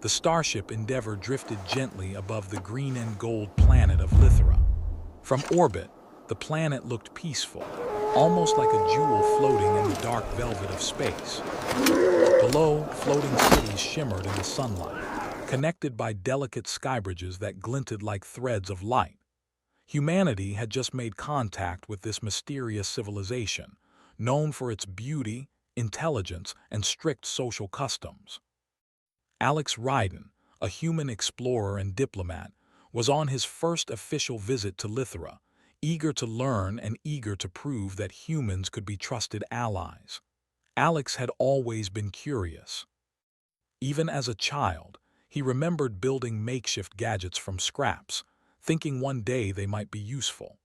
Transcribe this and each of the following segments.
The starship Endeavour drifted gently above the green and gold planet of Lithra. From orbit, the planet looked peaceful, almost like a jewel floating in the dark velvet of space. Below, floating cities shimmered in the sunlight, connected by delicate skybridges that glinted like threads of light. Humanity had just made contact with this mysterious civilization, known for its beauty, intelligence, and strict social customs. Alex Ryden, a human explorer and diplomat, was on his first official visit to Lithra, eager to learn and eager to prove that humans could be trusted allies. Alex had always been curious. Even as a child, he remembered building makeshift gadgets from scraps, thinking one day they might be useful.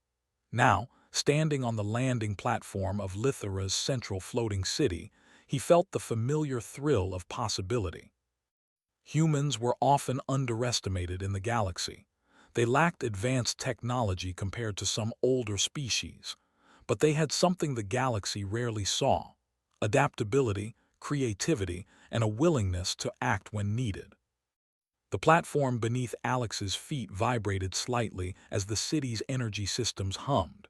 Now, standing on the landing platform of Lithra's central floating city, he felt the familiar thrill of possibility. Humans were often underestimated in the galaxy. They lacked advanced technology compared to some older species, but they had something the galaxy rarely saw: adaptability, creativity, and a willingness to act when needed. The platform beneath Alex's feet vibrated slightly as the city's energy systems hummed.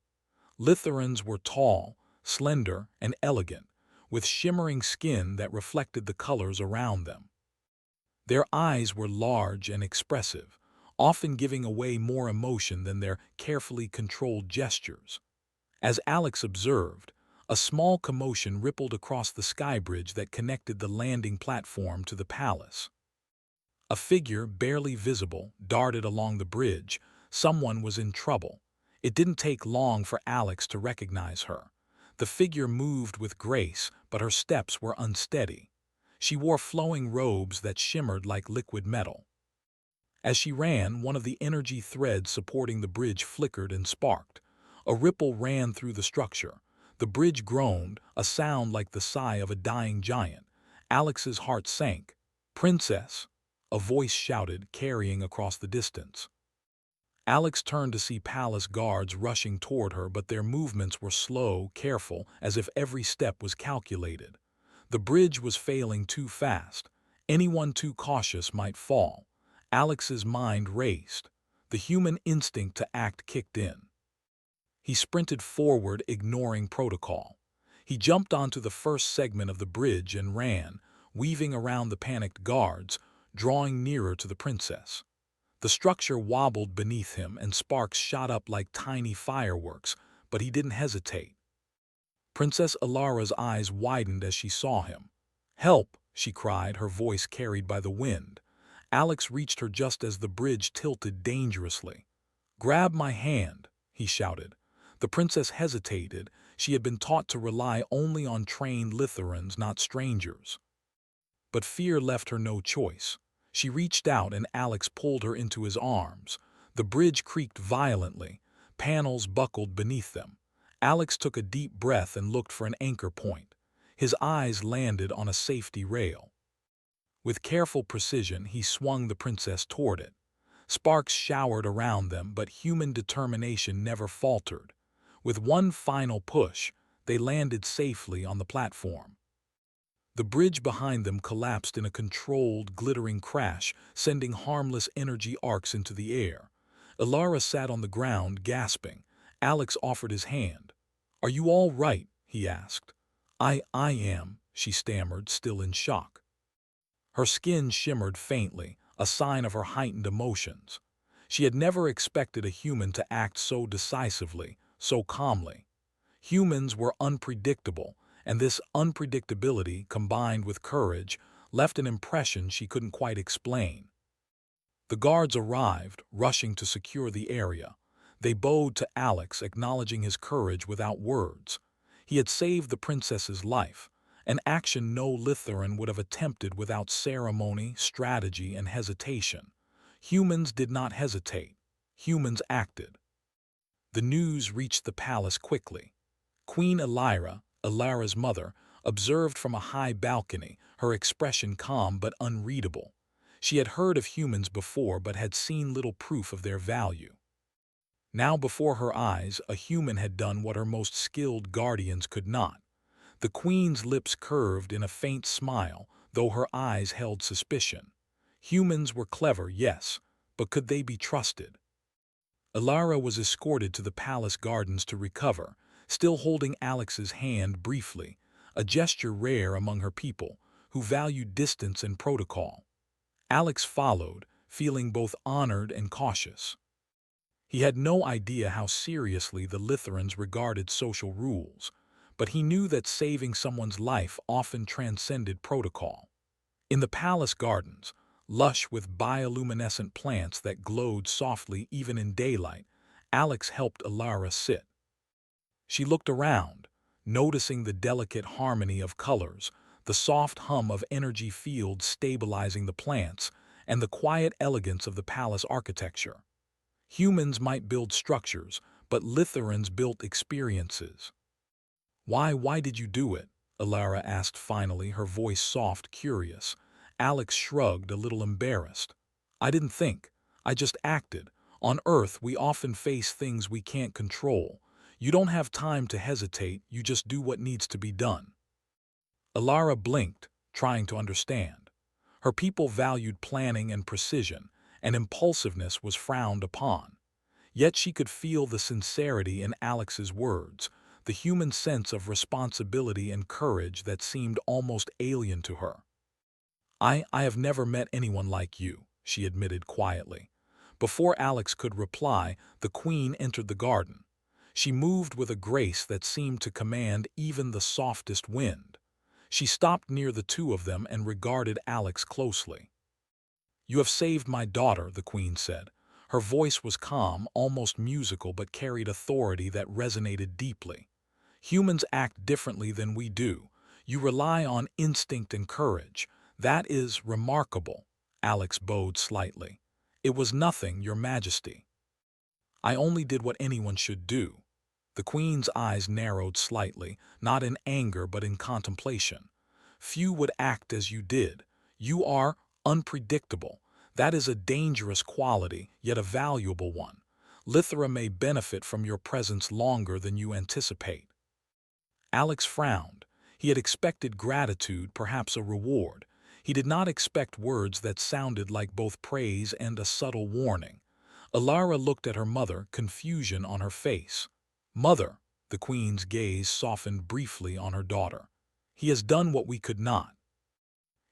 Litherans were tall, slender, and elegant, with shimmering skin that reflected the colors around them. Their eyes were large and expressive, often giving away more emotion than their carefully controlled gestures. As Alex observed, a small commotion rippled across the skybridge that connected the landing platform to the palace. A figure, barely visible, darted along the bridge. Someone was in trouble. It didn't take long for Alex to recognize her. The figure moved with grace, but her steps were unsteady. She wore flowing robes that shimmered like liquid metal. As she ran, one of the energy threads supporting the bridge flickered and sparked. A ripple ran through the structure. The bridge groaned, a sound like the sigh of a dying giant. Alex's heart sank. "Princess!" a voice shouted, carrying across the distance. Alex turned to see palace guards rushing toward her, but their movements were slow, careful, as if every step was calculated. The bridge was failing too fast. Anyone too cautious might fall. Alex's mind raced. The human instinct to act kicked in. He sprinted forward, ignoring protocol. He jumped onto the first segment of the bridge and ran, weaving around the panicked guards, drawing nearer to the princess. The structure wobbled beneath him and sparks shot up like tiny fireworks, but he didn't hesitate. Princess Alara's eyes widened as she saw him. "Help!" she cried, her voice carried by the wind. Alex reached her just as the bridge tilted dangerously. "Grab my hand," he shouted. The princess hesitated. She had been taught to rely only on trained Litherans, not strangers. But fear left her no choice. She reached out and Alex pulled her into his arms. The bridge creaked violently. Panels buckled beneath them. Alex took a deep breath and looked for an anchor point. His eyes landed on a safety rail. With careful precision, he swung the princess toward it. Sparks showered around them, but human determination never faltered. With one final push, they landed safely on the platform. The bridge behind them collapsed in a controlled, glittering crash, sending harmless energy arcs into the air. Alara sat on the ground, gasping. Alex offered his hand. "Are you all right?" he asked. I am," she stammered, still in shock. Her skin shimmered faintly, a sign of her heightened emotions. She had never expected a human to act so decisively, so calmly. Humans were unpredictable, and this unpredictability, combined with courage, left an impression she couldn't quite explain. The guards arrived, rushing to secure the area. They bowed to Alex, acknowledging his courage without words. He had saved the princess's life, an action no Litheran would have attempted without ceremony, strategy, and hesitation. Humans did not hesitate. Humans acted. The news reached the palace quickly. Queen Elira, Alara's mother, observed from a high balcony, her expression calm but unreadable. She had heard of humans before but had seen little proof of their value. Now before her eyes, a human had done what her most skilled guardians could not. The queen's lips curved in a faint smile, though her eyes held suspicion. Humans were clever, yes, but could they be trusted? Ilara was escorted to the palace gardens to recover, still holding Alex's hand briefly, a gesture rare among her people, who valued distance and protocol. Alex followed, feeling both honored and cautious. He had no idea how seriously the Litherans regarded social rules, but he knew that saving someone's life often transcended protocol. In the palace gardens, lush with bioluminescent plants that glowed softly even in daylight, Alex helped Ilara sit. She looked around, noticing the delicate harmony of colors, the soft hum of energy fields stabilizing the plants, and the quiet elegance of the palace architecture. Humans might build structures, but Litherans built experiences. Why did you do it? Ilara asked finally, her voice soft, curious. Alex shrugged, a little embarrassed. I didn't think. I just acted. On Earth, we often face things we can't control. You don't have time to hesitate, you just do what needs to be done. Ilara blinked, trying to understand. Her people valued planning and precision, and impulsiveness was frowned upon. Yet she could feel the sincerity in Alex's words, the human sense of responsibility and courage that seemed almost alien to her. I have never met anyone like you, she admitted quietly. Before Alex could reply, the queen entered the garden. She moved with a grace that seemed to command even the softest wind. She stopped near the two of them and regarded Alex closely. You have saved my daughter, the queen said. Her voice was calm, almost musical, but carried authority that resonated deeply. Humans act differently than we do. You rely on instinct and courage. That is remarkable. Alex bowed slightly. It was nothing, Your Majesty. I only did what anyone should do. The queen's eyes narrowed slightly, not in anger but in contemplation. Few would act as you did. You are unpredictable. That is a dangerous quality, yet a valuable one. Lithra may benefit from your presence longer than you anticipate. Alex frowned. He had expected gratitude, perhaps a reward. He did not expect words that sounded like both praise and a subtle warning. Ilara looked at her mother, confusion on her face. Mother, the queen's gaze softened briefly on her daughter. He has done what we could not.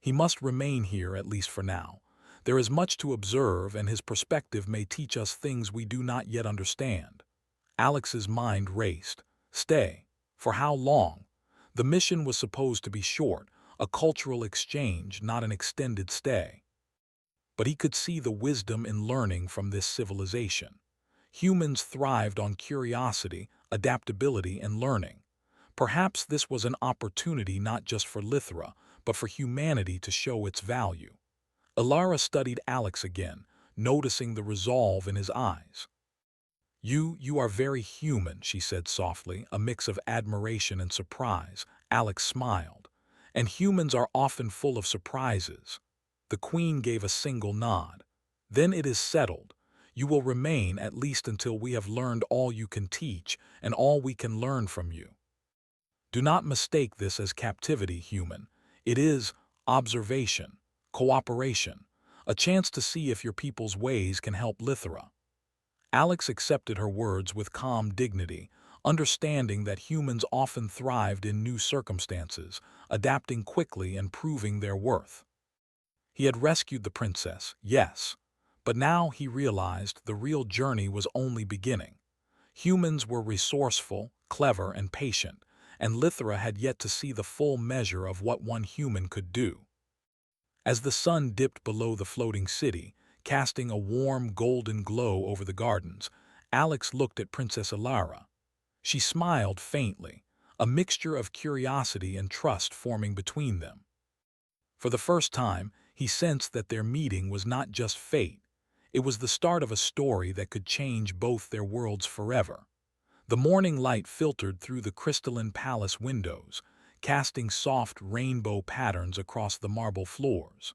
He must remain here, at least for now. There is much to observe, and his perspective may teach us things we do not yet understand. Alex's mind raced. Stay. For how long? The mission was supposed to be short, a cultural exchange, not an extended stay. But he could see the wisdom in learning from this civilization. Humans thrived on curiosity, adaptability, and learning. Perhaps this was an opportunity not just for Lithra, but for humanity to show its value. Ilara studied Alex again, noticing the resolve in his eyes. You are very human, she said softly, a mix of admiration and surprise. Alex smiled. And humans are often full of surprises. The queen gave a single nod. Then it is settled. You will remain at least until we have learned all you can teach and all we can learn from you. Do not mistake this as captivity, human. It is observation, cooperation, a chance to see if your people's ways can help Lithra. Alex accepted her words with calm dignity, understanding that humans often thrived in new circumstances, adapting quickly and proving their worth. He had rescued the princess, yes, but now he realized the real journey was only beginning. Humans were resourceful, clever, and patient, and Lithra had yet to see the full measure of what one human could do. As the sun dipped below the floating city, casting a warm golden glow over the gardens, Alex looked at Princess Ilara. She smiled faintly, a mixture of curiosity and trust forming between them. For the first time, he sensed that their meeting was not just fate. It was the start of a story that could change both their worlds forever. The morning light filtered through the crystalline palace windows, casting soft rainbow patterns across the marble floors.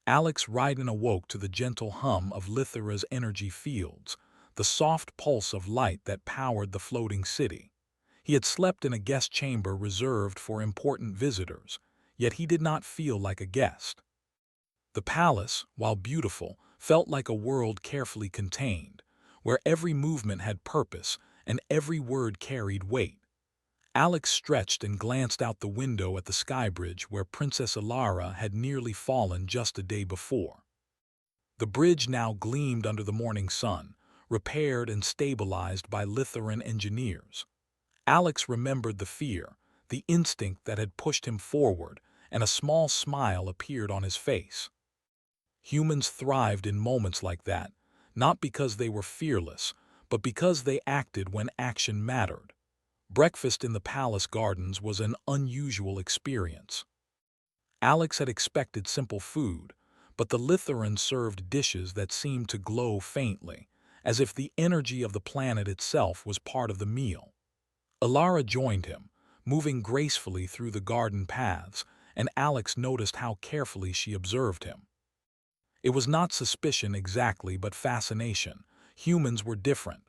Alex Ryden awoke to the gentle hum of Lithra's energy fields, the soft pulse of light that powered the floating city. He had slept in a guest chamber reserved for important visitors, yet he did not feel like a guest. The palace, while beautiful, felt like a world carefully contained, where every movement had purpose and every word carried weight. Alex stretched and glanced out the window at the sky bridge where Princess Alara had nearly fallen just a day before. The bridge now gleamed under the morning sun, repaired and stabilized by Lithuanian engineers. Alex remembered the fear, the instinct that had pushed him forward, and a small smile appeared on his face. Humans thrived in moments like that, not because they were fearless, but because they acted when action mattered. Breakfast in the palace gardens was an unusual experience. Alex had expected simple food, but the Lithuanians served dishes that seemed to glow faintly, as if the energy of the planet itself was part of the meal. Alara joined him, moving gracefully through the garden paths, and Alex noticed how carefully she observed him. It was not suspicion exactly, but fascination. Humans were different.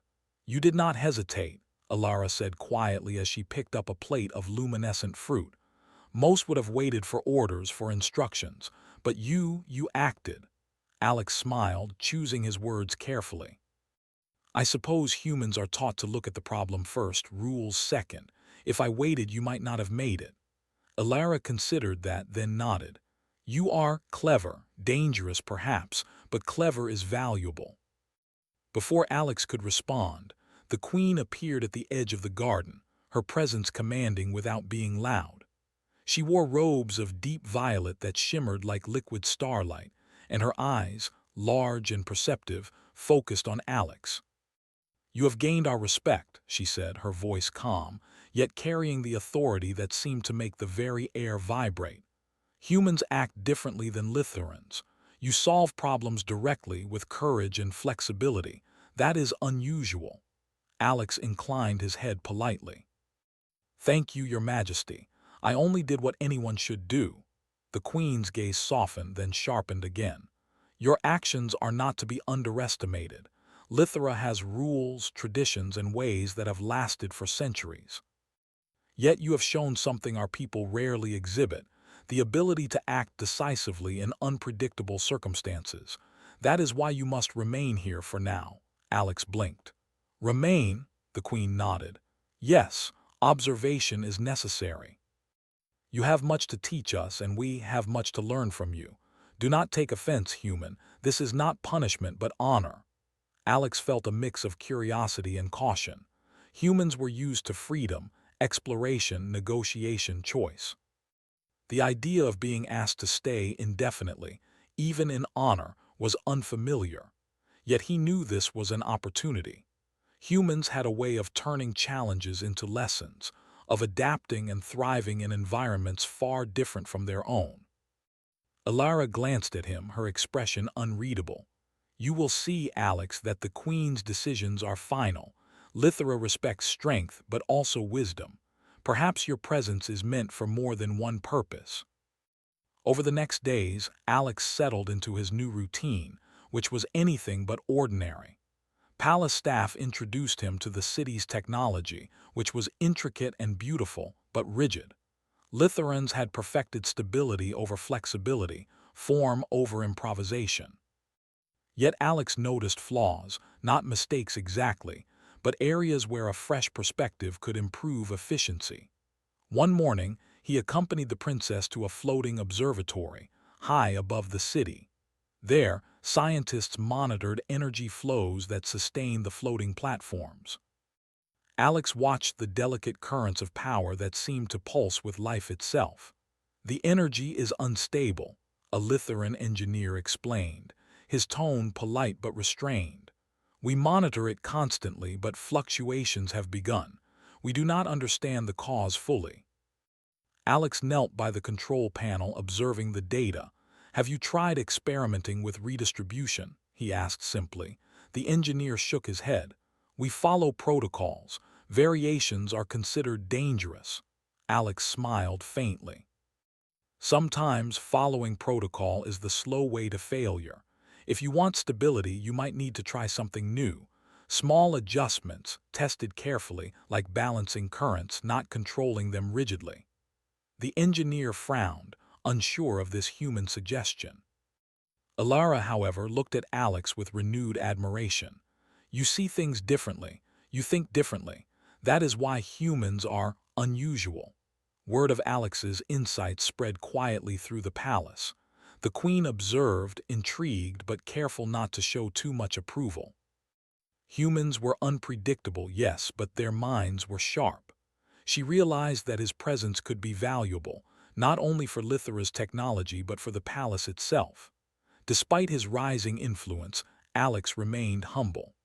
"You did not hesitate," Alara said quietly as she picked up a plate of luminescent fruit. "Most would have waited for orders, for instructions, but you acted." Alex smiled, choosing his words carefully. "I suppose humans are taught to look at the problem first, rules second. If I waited, you might not have made it." Alara considered that, then nodded. "You are clever, dangerous perhaps, but clever is valuable." Before Alex could respond, the queen appeared at the edge of the garden, her presence commanding without being loud. She wore robes of deep violet that shimmered like liquid starlight, and her eyes, large and perceptive, focused on Alex. "You have gained our respect," she said, her voice calm, yet carrying the authority that seemed to make the very air vibrate. "Humans act differently than Lithuanians. You solve problems directly with courage and flexibility. That is unusual." Alex inclined his head politely. "Thank you, Your Majesty. I only did what anyone should do." The queen's gaze softened, then sharpened again. "Your actions are not to be underestimated. Lithra has rules, traditions, and ways that have lasted for centuries. Yet you have shown something our people rarely exhibit, the ability to act decisively in unpredictable circumstances. That is why you must remain here for now." Alex blinked. "Remain?" The queen nodded. "Yes, observation is necessary. You have much to teach us, and we have much to learn from you. Do not take offense, human. This is not punishment but honor." Alex felt a mix of curiosity and caution. Humans were used to freedom, exploration, negotiation, choice. The idea of being asked to stay indefinitely, even in honor, was unfamiliar. Yet he knew this was an opportunity. Humans had a way of turning challenges into lessons, of adapting and thriving in environments far different from their own. Alara glanced at him, her expression unreadable. "You will see, Alex, that the Queen's decisions are final. Lithra respects strength, but also wisdom. Perhaps your presence is meant for more than one purpose." Over the next days, Alex settled into his new routine, which was anything but ordinary. Palace staff introduced him to the city's technology, which was intricate and beautiful, but rigid. Lithuanians had perfected stability over flexibility, form over improvisation. Yet Alex noticed flaws, not mistakes exactly, but areas where a fresh perspective could improve efficiency. One morning, he accompanied the princess to a floating observatory, high above the city. There, scientists monitored energy flows that sustained the floating platforms. Alex watched the delicate currents of power that seemed to pulse with life itself. "The energy is unstable," a Lithuanian engineer explained, his tone polite but restrained. "We monitor it constantly, but fluctuations have begun. We do not understand the cause fully." Alex knelt by the control panel observing the data. "Have you tried experimenting with redistribution?" he asked simply. The engineer shook his head. "We follow protocols. Variations are considered dangerous." Alex smiled faintly. "Sometimes following protocol is the slow way to failure. If you want stability, you might need to try something new. Small adjustments, tested carefully, like balancing currents, not controlling them rigidly." The engineer frowned, unsure of this human suggestion. Alara, however, looked at Alex with renewed admiration. You see things differently. You think differently. That is why humans are unusual. Word of Alex's insights spread quietly through the palace. The queen observed, intrigued but careful not to show too much approval. Humans were unpredictable, yes, but their minds were sharp. She realized that his presence could be valuable, not only for Lithera's technology but for the palace itself. Despite his rising influence, Alex remained humble.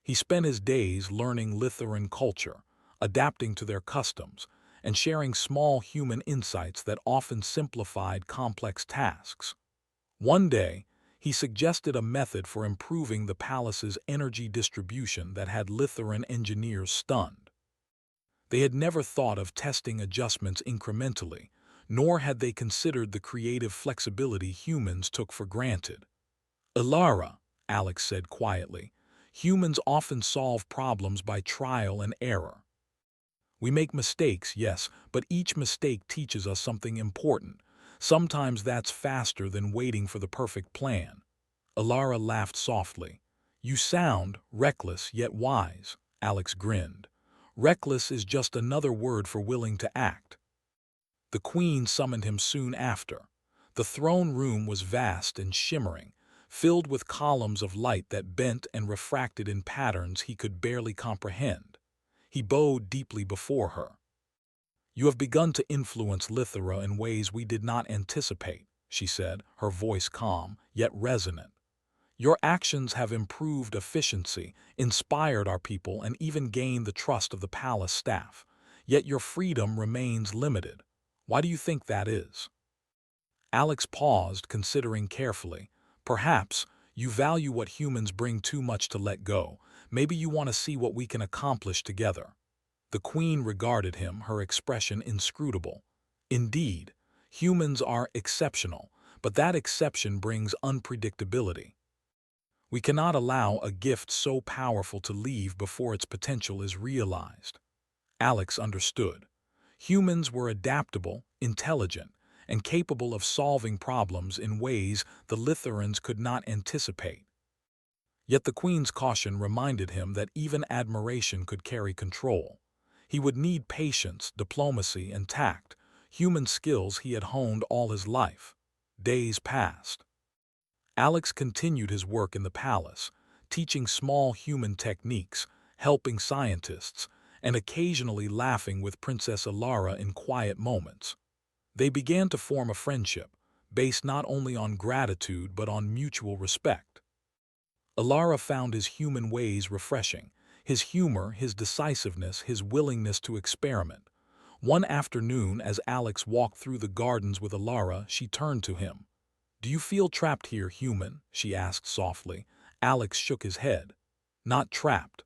He spent his days learning Litheran culture, adapting to their customs, and sharing small human insights that often simplified complex tasks. One day, he suggested a method for improving the palace's energy distribution that had Litheran engineers stunned. They had never thought of testing adjustments incrementally, nor had they considered the creative flexibility humans took for granted. Ilara, Alex said quietly, humans often solve problems by trial and error. We make mistakes, yes, but each mistake teaches us something important. Sometimes that's faster than waiting for the perfect plan. Ilara laughed softly. You sound reckless yet wise, Alex grinned. Reckless is just another word for willing to act. The queen summoned him soon after. The throne room was vast and shimmering, filled with columns of light that bent and refracted in patterns he could barely comprehend. He bowed deeply before her. You have begun to influence Lithera in ways we did not anticipate, she said, her voice calm, yet resonant. Your actions have improved efficiency, inspired our people, and even gained the trust of the palace staff. Yet your freedom remains limited. Why do you think that is? Alex paused, considering carefully. Perhaps you value what humans bring too much to let go. Maybe you want to see what we can accomplish together. The queen regarded him, her expression inscrutable. Indeed, humans are exceptional, but that exception brings unpredictability. We cannot allow a gift so powerful to leave before its potential is realized. Alex understood. Humans were adaptable, intelligent, and capable of solving problems in ways the Litherans could not anticipate. Yet the queen's caution reminded him that even admiration could carry control. He would need patience, diplomacy, and tact, human skills he had honed all his life. Days passed. Alex continued his work in the palace, teaching small human techniques, helping scientists, and occasionally laughing with Princess Ilara in quiet moments. They began to form a friendship, based not only on gratitude but on mutual respect. Ilara found his human ways refreshing, his humor, his decisiveness, his willingness to experiment. One afternoon, as Alex walked through the gardens with Ilara, she turned to him. Do you feel trapped here, human? She asked softly. Alex shook his head. Not trapped.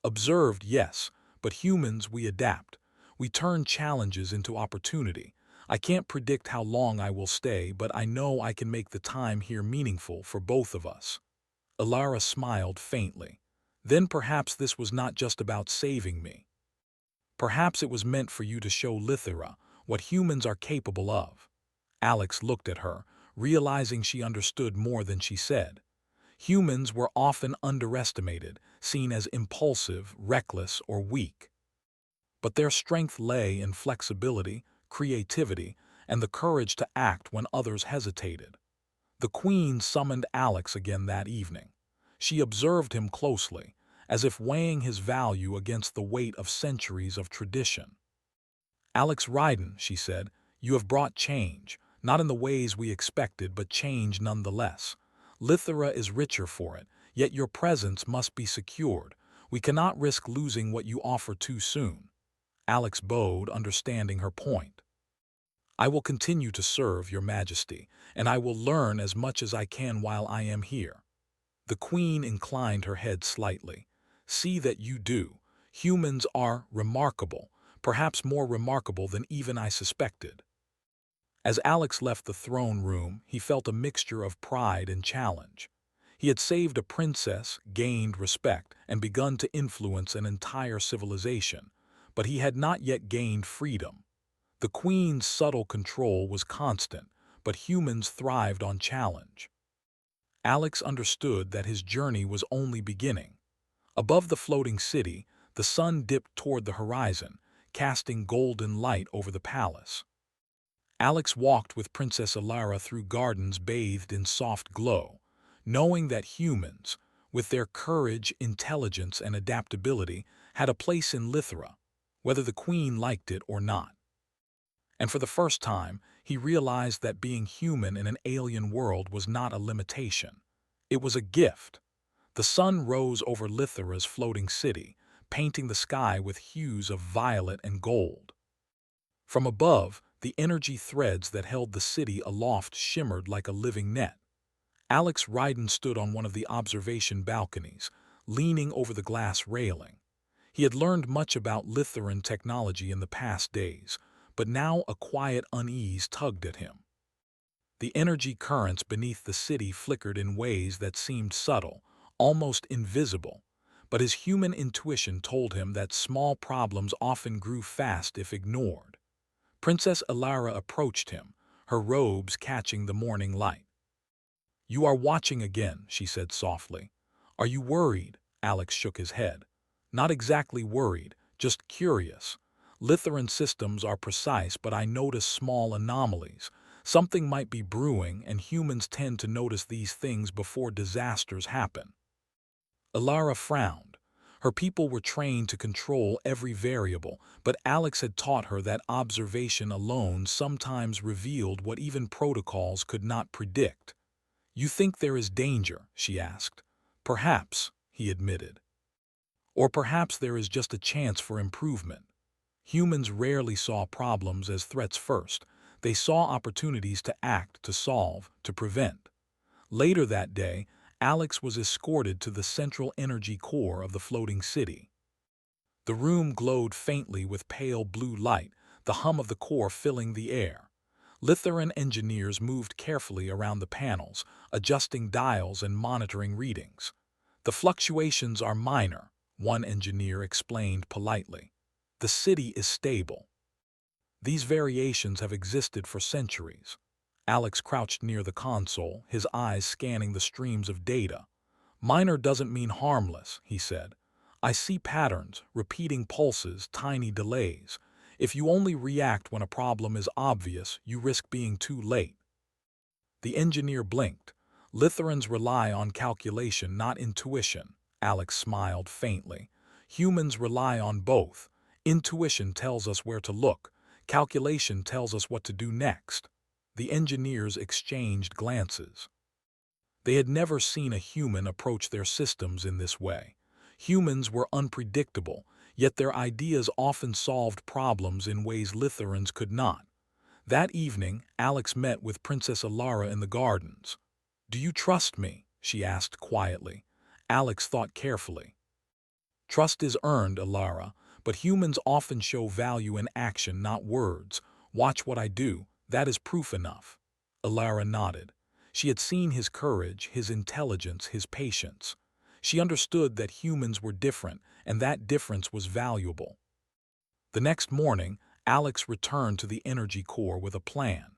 Observed, yes, but humans, we adapt. We turn challenges into opportunity. I can't predict how long I will stay, but I know I can make the time here meaningful for both of us. Ilara smiled faintly. Then perhaps this was not just about saving me. Perhaps it was meant for you to show Lithera what humans are capable of. Alex looked at her, realizing she understood more than she said. Humans were often underestimated, seen as impulsive, reckless, or weak. But their strength lay in flexibility, creativity, and the courage to act when others hesitated. The queen summoned Alex again that evening. She observed him closely, as if weighing his value against the weight of centuries of tradition. Alex Ryden, she said, you have brought change, not in the ways we expected, but change nonetheless. Lithera is richer for it, yet your presence must be secured. We cannot risk losing what you offer too soon. Alex bowed, understanding her point. I will continue to serve your majesty, and I will learn as much as I can while I am here. The queen inclined her head slightly. See that you do. Humans are remarkable, perhaps more remarkable than even I suspected. As Alex left the throne room, he felt a mixture of pride and challenge. He had saved a princess, gained respect, and begun to influence an entire civilization, but he had not yet gained freedom. The queen's subtle control was constant, but humans thrived on challenge. Alex understood that his journey was only beginning. Above the floating city, the sun dipped toward the horizon, casting golden light over the palace. Alex walked with Princess Alara through gardens bathed in soft glow, knowing that humans, with their courage, intelligence, and adaptability, had a place in Lithra, whether the queen liked it or not. And for the first time, he realized that being human in an alien world was not a limitation. It was a gift. The sun rose over Lithra's floating city, painting the sky with hues of violet and gold. From above, the energy threads that held the city aloft shimmered like a living net. Alex Ryden stood on one of the observation balconies, leaning over the glass railing. He had learned much about Lithuran technology in the past days, but now a quiet unease tugged at him. The energy currents beneath the city flickered in ways that seemed subtle, almost invisible, but his human intuition told him that small problems often grew fast if ignored. Princess Alara approached him, her robes catching the morning light. "You are watching again," she said softly. "Are you worried?" Alex shook his head. "Not exactly worried, just curious. Lithuran systems are precise, but I notice small anomalies. Something might be brewing, and humans tend to notice these things before disasters happen." Alara frowned. Her people were trained to control every variable, but Alex had taught her that observation alone sometimes revealed what even protocols could not predict. "You think there is danger?" she asked. "Perhaps," he admitted. "Or perhaps there is just a chance for improvement." Humans rarely saw problems as threats first. They saw opportunities to act, to solve, to prevent. Later that day, Alex was escorted to the central energy core of the floating city. The room glowed faintly with pale blue light, the hum of the core filling the air. Lithuran engineers moved carefully around the panels, adjusting dials and monitoring readings. "The fluctuations are minor," one engineer explained politely. "The city is stable. These variations have existed for centuries." Alex crouched near the console, his eyes scanning the streams of data. "Minor doesn't mean harmless," he said. "I see patterns, repeating pulses, tiny delays. If you only react when a problem is obvious, you risk being too late." The engineer blinked. "Lithurans rely on calculation, not intuition." Alex smiled faintly. "Humans rely on both. Intuition tells us where to look. Calculation tells us what to do next." The engineers exchanged glances. They had never seen a human approach their systems in this way. Humans were unpredictable, yet their ideas often solved problems in ways Lithurans could not. That evening, Alex met with Princess Alara in the gardens. "Do you trust me?" she asked quietly. Alex thought carefully. "Trust is earned, Alara, but humans often show value in action, not words. Watch what I do, that is proof enough." Alara nodded. She had seen his courage, his intelligence, his patience. She understood that humans were different, and that difference was valuable. The next morning, Alex returned to the energy core with a plan.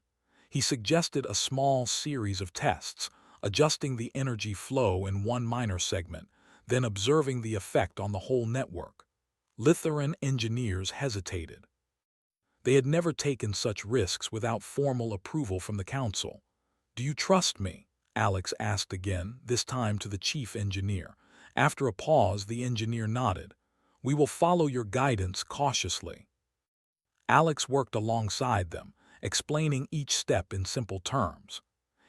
He suggested a small series of tests, adjusting the energy flow in one minor segment, then observing the effect on the whole network. Lithuran engineers hesitated. They had never taken such risks without formal approval from the council. "Do you trust me?" Alex asked again, this time to the chief engineer. After a pause, the engineer nodded. "We will follow your guidance cautiously." Alex worked alongside them, explaining each step in simple terms.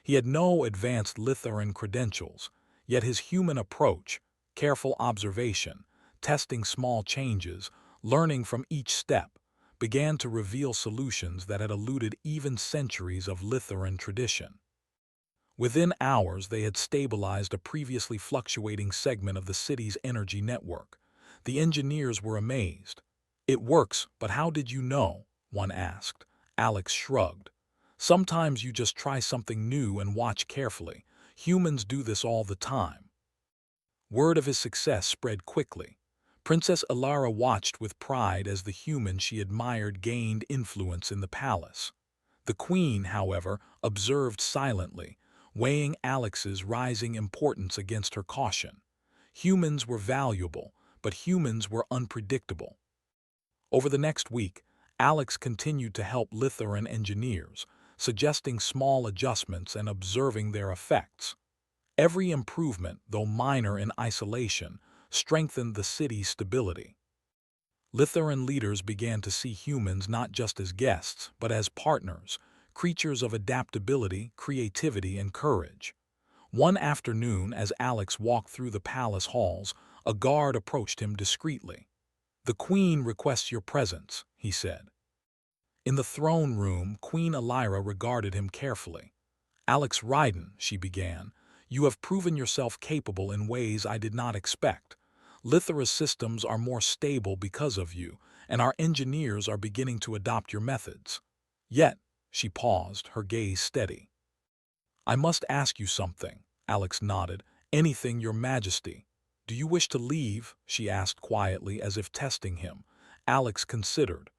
He had no advanced Lithuran credentials, yet his human approach, careful observation, testing small changes, learning from each step, began to reveal solutions that had eluded even centuries of Lithuran tradition. Within hours, they had stabilized a previously fluctuating segment of the city's energy network. The engineers were amazed. "It works, but how did you know?" one asked. Alex shrugged. "Sometimes you just try something new and watch carefully. Humans do this all the time." Word of his success spread quickly. Princess Alara watched with pride as the human she admired gained influence in the palace. The queen, however, observed silently, weighing Alex's rising importance against her caution. Humans were valuable, but humans were unpredictable. Over the next week, Alex continued to help Lithuanian engineers, suggesting small adjustments and observing their effects. Every improvement, though minor in isolation, strengthened the city's stability. Lithuanian leaders began to see humans not just as guests, but as partners, creatures of adaptability, creativity, and courage. One afternoon, as Alex walked through the palace halls, a guard approached him discreetly. "The Queen requests your presence," he said. In the throne room, Queen Elira regarded him carefully. "Alex Ryden," she began, "you have proven yourself capable in ways I did not expect. Lithera's systems are more stable because of you, and our engineers are beginning to adopt your methods." Yet, she paused, her gaze steady. "I must ask you something," Alex nodded. "Anything, Your Majesty." "Do you wish to leave?" she asked quietly, as if testing him. Alex considered.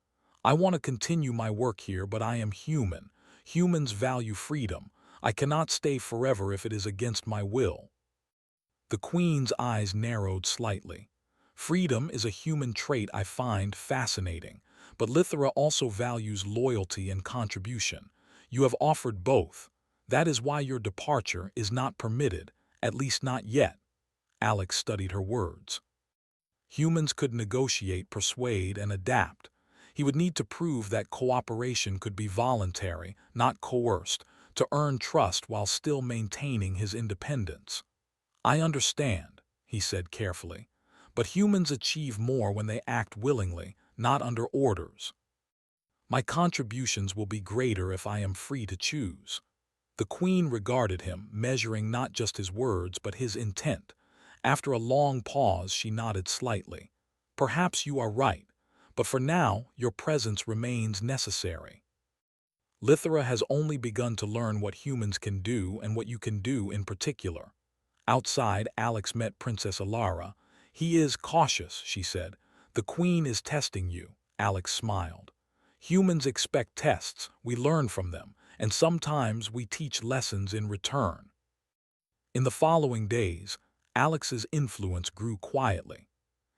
"I want to continue my work here, but I am human. Humans value freedom. I cannot stay forever if it is against my will." The Queen's eyes narrowed slightly. "Freedom is a human trait I find fascinating, but Lithera also values loyalty and contribution. You have offered both. That is why your departure is not permitted, at least not yet." Alex studied her words. Humans could negotiate, persuade, and adapt. He would need to prove that cooperation could be voluntary, not coerced, to earn trust while still maintaining his independence. "I understand," he said carefully, "but humans achieve more when they act willingly, not under orders. My contributions will be greater if I am free to choose." The Queen regarded him, measuring not just his words but his intent. After a long pause, she nodded slightly. "Perhaps you are right, but for now your presence remains necessary. Lithera has only begun to learn what humans can do and what you can do in particular." Outside, Alex met Princess Alara. "He is cautious," she said. "The Queen is testing you." Alex smiled. "Humans expect tests, we learn from them, and sometimes we teach lessons in return." In the following days, Alex's influence grew quietly.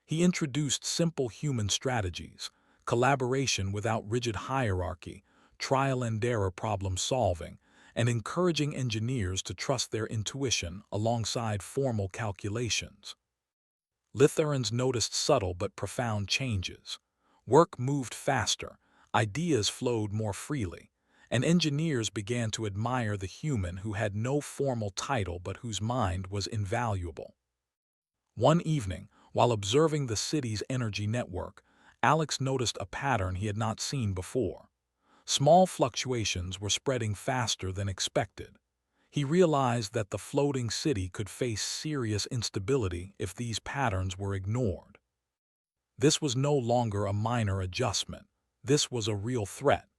He introduced simple human strategies, collaboration without rigid hierarchy, trial and error problem solving, and encouraging engineers to trust their intuition alongside formal calculations. Lithuanians noticed subtle but profound changes. Work moved faster, ideas flowed more freely, and engineers began to admire the human who had no formal title but whose mind was invaluable. One evening, while observing the city's energy network, Alex noticed a pattern he had not seen before. Small fluctuations were spreading faster than expected. He realized that the floating city could face serious instability if these patterns were ignored. This was no longer a minor adjustment. This was a real threat.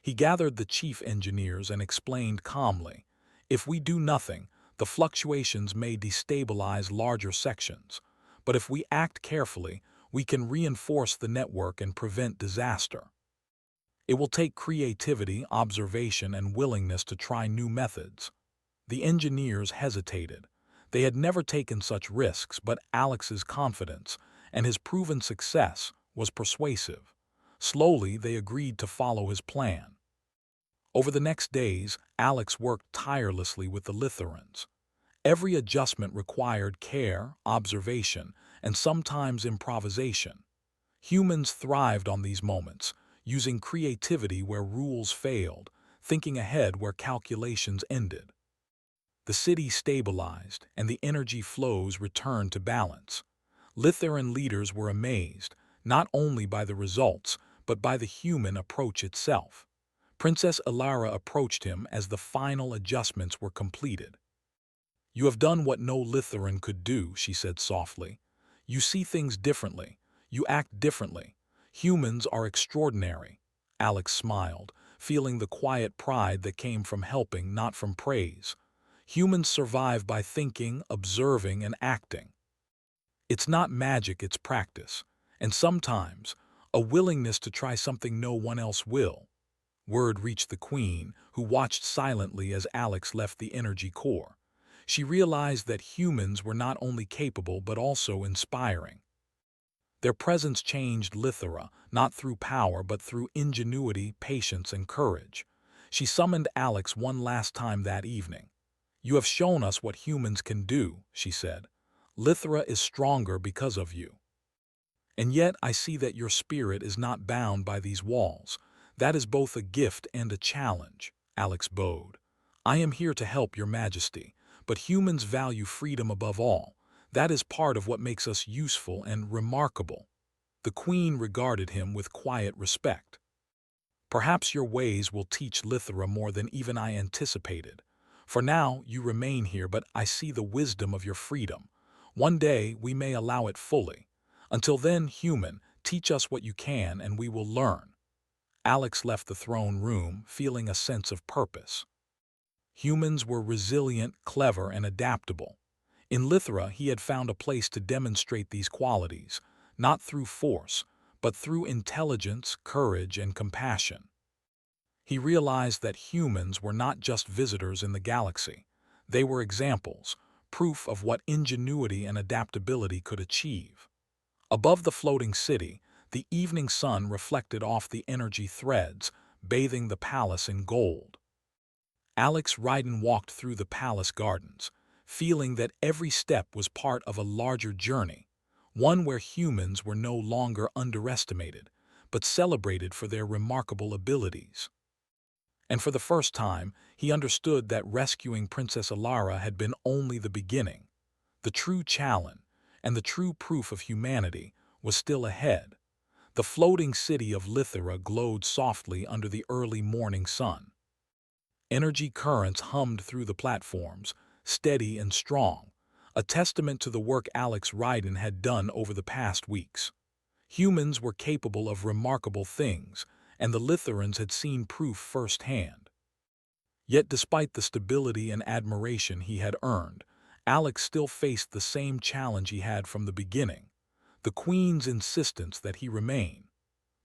He gathered the chief engineers and explained calmly, "If we do nothing, the fluctuations may destabilize larger sections. But if we act carefully, we can reinforce the network and prevent disaster. It will take creativity, observation, and willingness to try new methods." The engineers hesitated. They had never taken such risks, but Alex's confidence and his proven success was persuasive. Slowly, they agreed to follow his plan. Over the next days, Alex worked tirelessly with the Lithuanians. Every adjustment required care, observation, and sometimes improvisation. Humans thrived on these moments, using creativity where rules failed, thinking ahead where calculations ended. The city stabilized, and the energy flows returned to balance. Lithuanian leaders were amazed, not only by the results, but by the human approach itself. Princess Alara approached him as the final adjustments were completed. "You have done what no Lithuanian could do," she said softly. "You see things differently. You act differently. Humans are extraordinary." Alex smiled, feeling the quiet pride that came from helping, not from praise. Humans survive by thinking, observing, and acting. It's not magic, it's practice. And sometimes, a willingness to try something no one else will. Word reached the Queen, who watched silently as Alex left the energy core. She realized that humans were not only capable but also inspiring. Their presence changed Lithera, not through power but through ingenuity, patience, and courage. She summoned Alex one last time that evening. "You have shown us what humans can do," she said. "Lithera is stronger because of you. And yet I see that your spirit is not bound by these walls. That is both a gift and a challenge." Alex bowed. "I am here to help your majesty, but humans value freedom above all. That is part of what makes us useful and remarkable." The Queen regarded him with quiet respect. "Perhaps your ways will teach Lithera more than even I anticipated. For now, you remain here, but I see the wisdom of your freedom. One day, we may allow it fully. Until then, human, teach us what you can and we will learn." Alex left the throne room, feeling a sense of purpose. Humans were resilient, clever, and adaptable. In Lithera, he had found a place to demonstrate these qualities, not through force, but through intelligence, courage, and compassion. He realized that humans were not just visitors in the galaxy. They were examples, proof of what ingenuity and adaptability could achieve. Above the floating city, the evening sun reflected off the energy threads, bathing the palace in gold. Alex Ryden walked through the palace gardens, feeling that every step was part of a larger journey, one where humans were no longer underestimated, but celebrated for their remarkable abilities. And for the first time, he understood that rescuing Princess Alara had been only the beginning. The true challenge, and the true proof of humanity, was still ahead. The floating city of Lithera glowed softly under the early morning sun. Energy currents hummed through the platforms, steady and strong, a testament to the work Alex Ryden had done over the past weeks. Humans were capable of remarkable things, and the Litherans had seen proof firsthand. Yet despite the stability and admiration he had earned, Alex still faced the same challenge he had from the beginning: the Queen's insistence that he remain.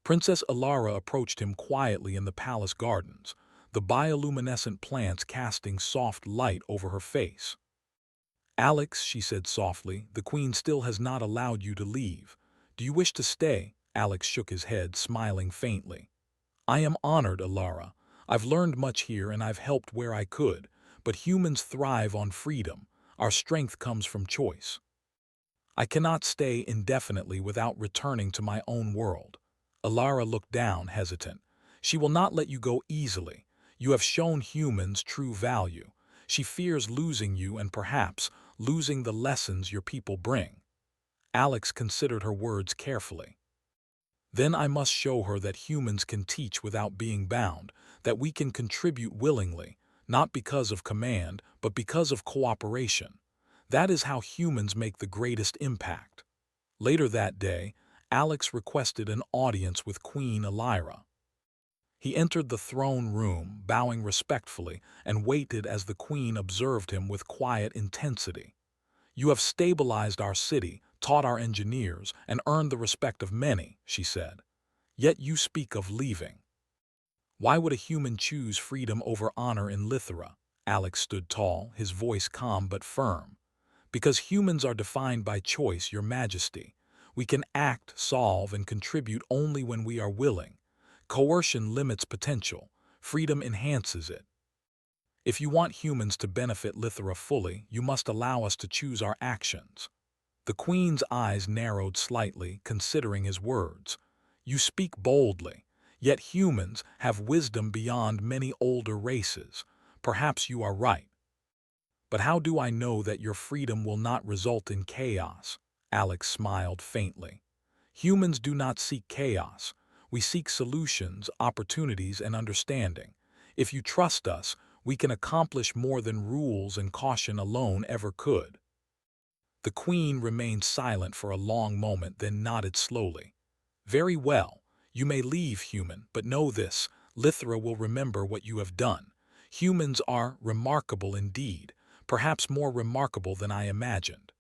Princess Alara approached him quietly in the palace gardens, the bioluminescent plants casting soft light over her face. "Alex," she said softly, "the Queen still has not allowed you to leave. Do you wish to stay?" Alex shook his head, smiling faintly. "I am honored, Alara. I've learned much here and I've helped where I could, but humans thrive on freedom. Our strength comes from choice. I cannot stay indefinitely without returning to my own world." Alara looked down, hesitant. "She will not let you go easily. You have shown humans true value. She fears losing you and perhaps losing the lessons your people bring." Alex considered her words carefully. "Then I must show her that humans can teach without being bound, that we can contribute willingly, not because of command, but because of cooperation. That is how humans make the greatest impact." Later that day, Alex requested an audience with Queen Alara. He entered the throne room, bowing respectfully, and waited as the Queen observed him with quiet intensity. "You have stabilized our city, taught our engineers, and earned the respect of many," she said. "Yet you speak of leaving. Why would a human choose freedom over honor in Lithera?" Alex stood tall, his voice calm but firm. "Because humans are defined by choice, Your Majesty. We can act, solve, and contribute only when we are willing. Coercion limits potential. Freedom enhances it. If you want humans to benefit Lithera fully, you must allow us to choose our actions." The Queen's eyes narrowed slightly, considering his words. "You speak boldly, yet humans have wisdom beyond many older races. Perhaps you are right. But how do I know that your freedom will not result in chaos?" Alex smiled faintly. "Humans do not seek chaos. We seek solutions, opportunities, and understanding. If you trust us, we can accomplish more than rules and caution alone ever could." The Queen remained silent for a long moment, then nodded slowly. "Very well. You may leave, human, but know this: Lithera will remember what you have done. Humans are remarkable indeed, perhaps more remarkable than I imagined."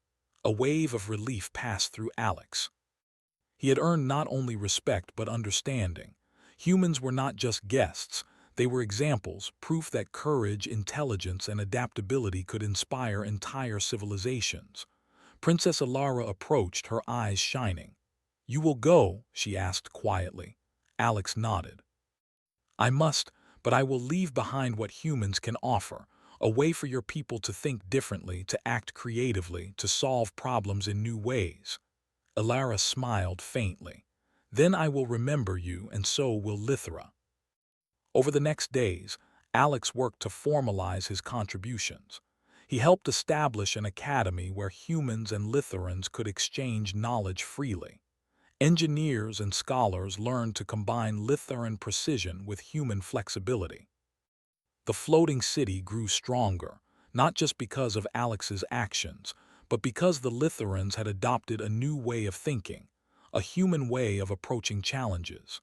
A wave of relief passed through Alex. He had earned not only respect but understanding. Humans were not just guests, They were examples, proof that courage, intelligence, and adaptability could inspire entire civilizations. Princess Alara approached, her eyes shining. "You will go?" she asked quietly. Alex nodded. "I must, but I will leave behind what humans can offer, a way for your people to think differently, to act creatively, to solve problems in new ways." Alara smiled faintly. "Then I will remember you, and so will Lithra." Over the next days, Alex worked to formalize his contributions. He helped establish an academy where humans and Litherans could exchange knowledge freely. Engineers and scholars learned to combine Litheran precision with human flexibility. The floating city grew stronger, not just because of Alex's actions, but because the Litherans had adopted a new way of thinking, a human way of approaching challenges.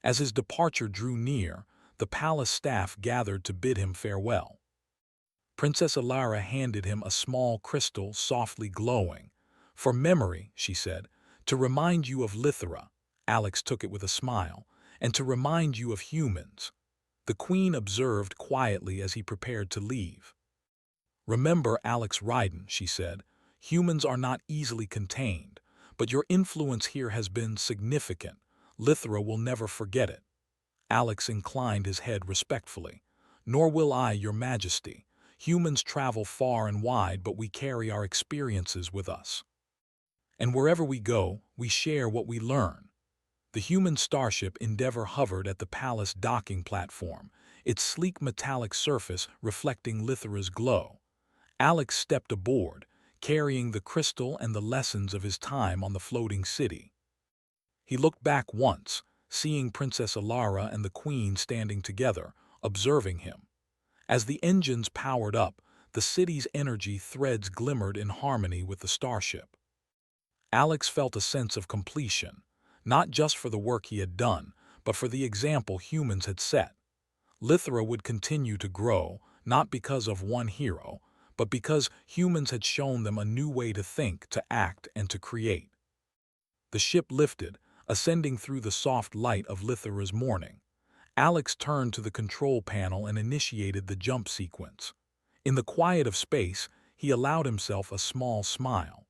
As his departure drew near, the palace staff gathered to bid him farewell. Princess Alara handed him a small crystal softly glowing. "For memory," she said, "to remind you of Lithra." Alex took it with a smile. "And to remind you of humans." The queen observed quietly as he prepared to leave. "Remember, Alex Ryden," she said, "humans are not easily contained, but your influence here has been significant. Lithra will never forget it." Alex inclined his head respectfully. "Nor will I, your majesty. Humans travel far and wide, but we carry our experiences with us. And wherever we go, we share what we learn." The human starship Endeavour hovered at the palace docking platform, its sleek metallic surface reflecting Lithra's glow. Alex stepped aboard, carrying the crystal and the lessons of his time on the floating city. He looked back once, seeing Princess Alara and the Queen standing together, observing him. As the engines powered up, the city's energy threads glimmered in harmony with the starship. Alex felt a sense of completion, not just for the work he had done, but for the example humans had set. Lithra would continue to grow, not because of one hero, but because humans had shown them a new way to think, to act, and to create. The ship lifted, ascending through the soft light of Lithra's morning. Alex turned to the control panel and initiated the jump sequence. In the quiet of space, he allowed himself a small smile.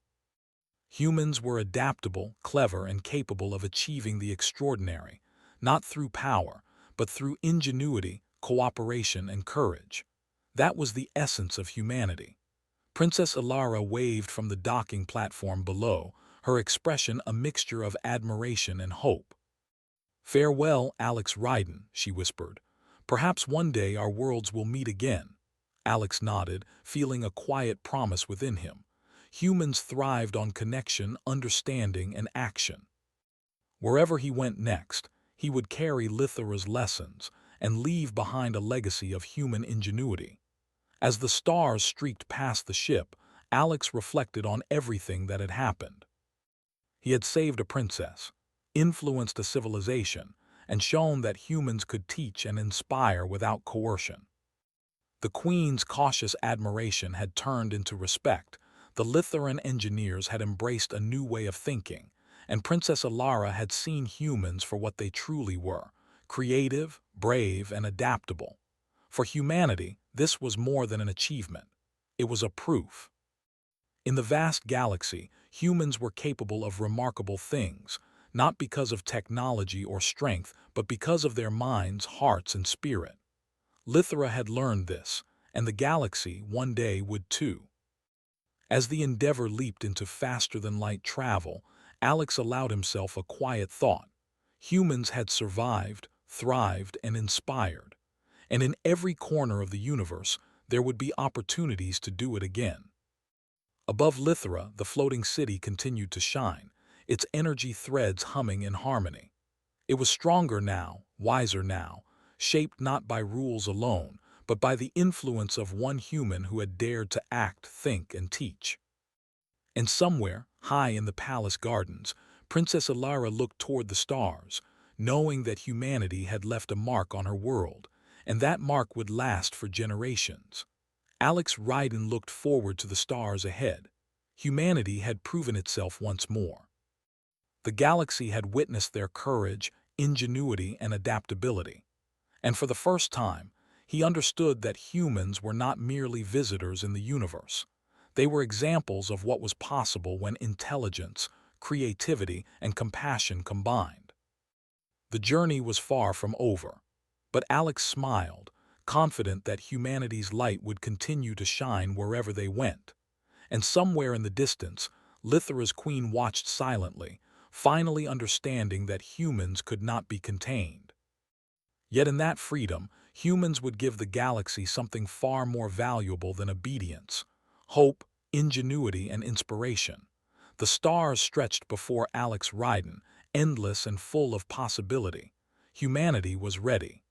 Humans were adaptable, clever, and capable of achieving the extraordinary, not through power, but through ingenuity, cooperation, and courage. That was the essence of humanity. Princess Alara waved from the docking platform below, her expression a mixture of admiration and hope. "Farewell, Alex Ryden," she whispered. "Perhaps one day our worlds will meet again." Alex nodded, feeling a quiet promise within him. Humans thrived on connection, understanding, and action. Wherever he went next, he would carry Lithra's lessons and leave behind a legacy of human ingenuity. As the stars streaked past the ship, Alex reflected on everything that had happened. He had saved a princess, influenced a civilization, and shown that humans could teach and inspire without coercion. The Queen's cautious admiration had turned into respect, the Litheran engineers had embraced a new way of thinking, and Princess Alara had seen humans for what they truly were, creative, brave, and adaptable. For humanity, this was more than an achievement. It was a proof. In the vast galaxy, humans were capable of remarkable things, not because of technology or strength, but because of their minds, hearts, and spirit. Lithra had learned this, and the galaxy one day would too. As the Endeavour leaped into faster-than-light travel, Alex allowed himself a quiet thought. Humans had survived, thrived, and inspired. And in every corner of the universe, there would be opportunities to do it again. Above Lithra, the floating city continued to shine, its energy threads humming in harmony. It was stronger now, wiser now, shaped not by rules alone, but by the influence of one human who had dared to act, think, and teach. And somewhere, high in the palace gardens, Princess Alara looked toward the stars, knowing that humanity had left a mark on her world, and that mark would last for generations. Alex Ryden looked forward to the stars ahead. Humanity had proven itself once more. The galaxy had witnessed their courage, ingenuity, and adaptability. And for the first time, he understood that humans were not merely visitors in the universe. They were examples of what was possible when intelligence, creativity, and compassion combined. The journey was far from over, but Alex smiled, confident that humanity's light would continue to shine wherever they went. And somewhere in the distance, Lithra's queen watched silently, finally understanding that humans could not be contained. Yet in that freedom, humans would give the galaxy something far more valuable than obedience: hope, ingenuity, and inspiration. The stars stretched before Alex Ryden, endless and full of possibility. Humanity was ready.